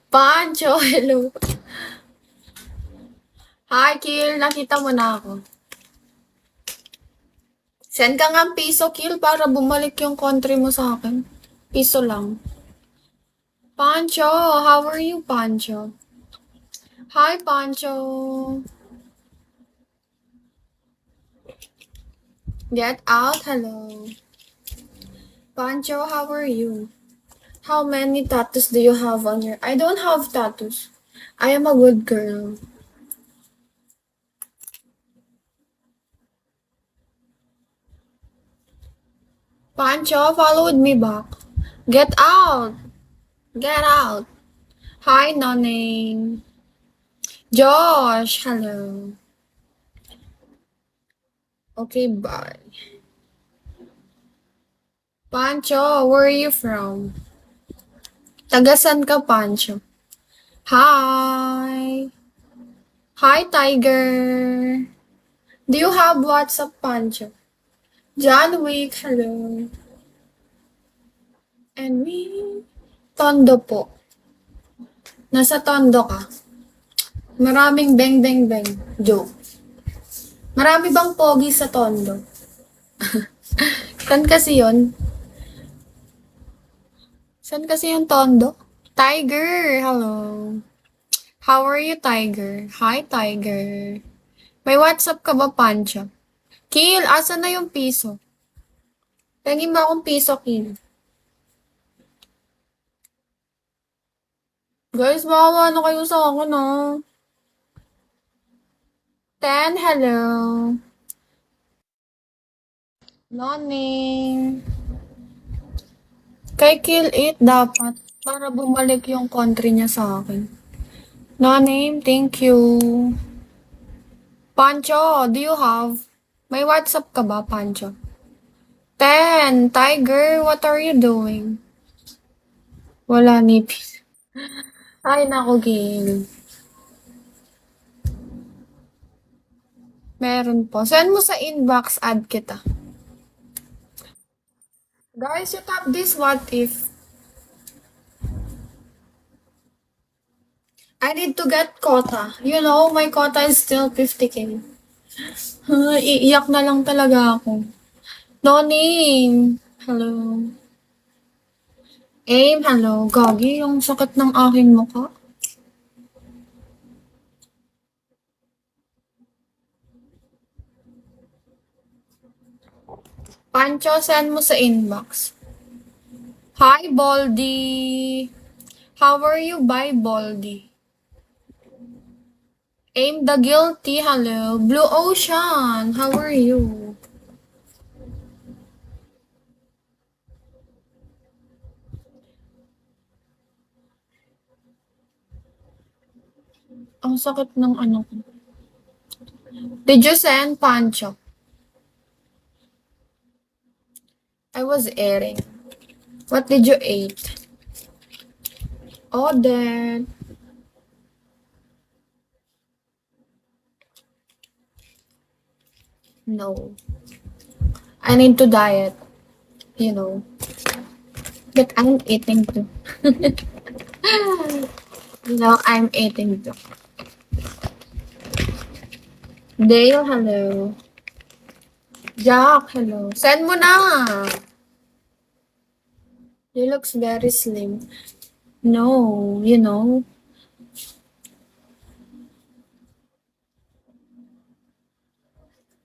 Pancho, hello. Hi, Kill. Nakita mo na ako. Send ka nga piso, Kill, para bumalik yung country mo sa akin. Piso lang. Pancho, how are you, Pancho? Hi, Pancho. Get out, hello. Pancho, how are you? How many tattoos do you have on your... I don't have tattoos. I am a good girl. Pancho, follow with me back. Get out! Get out! Hi, Noning. Josh, hello. Okay, bye. Pancho, where are you from? Tagasan ka, Pancho? Hi! Hi, Tiger! Do you have WhatsApp, Pancho? John Wick, hello. And me? Tondo po. Nasa Tondo ka? Maraming beng beng beng. Joke. Marami bang pogi sa Tondo? Saan kasi yun? Saan kasi yung Tondo? Tiger, hello. How are you, Tiger? Hi, Tiger. May WhatsApp ka ba, Pancho? Kill, asa na yung piso? Tingin mo akong piso, Kill. Guys, maawa na kayo sa akin, ah. 10, hello. Noning. Kay Kill 8 dapat para bumalik yung country niya sa akin. Noning, thank you. Pancho, do you have? May WhatsApp ka ba, Pancho? 10, Tiger, what are you doing? Wala nipis. Ay, nako, Gil. Meron po. Send mo sa inbox, add kita. Guys, you tap this what if. I need to get quota. You know, my quota is still 50k. Iiyak na lang talaga ako. No name. Hello. Aim, hello. Gagi, yung sakit ng aking mukha. Pancho, send mo sa inbox. Hi, Baldy. How are you, bye, Baldy? Aim the guilty, hello. Blue Ocean, how are you? Ang sakit ng ano ko. Did you send Pancho? I was eating. What did you eat? Oden. No. I need to diet. You know. But I'm eating too. No, I'm eating too. Dale, hello. Jack, hello. Send mo na. He looks very slim. No, you know.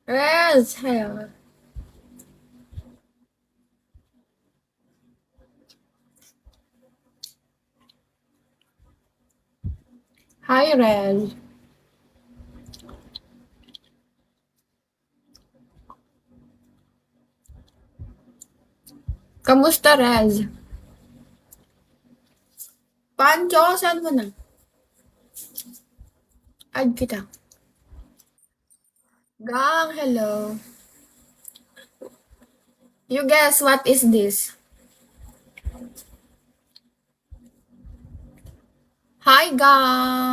Rez, hello. Hi, Rez. Kamusta, Rez? Pancho, send mo na. Add kita. Gang, hello. You guess what is this? Hi, Gang.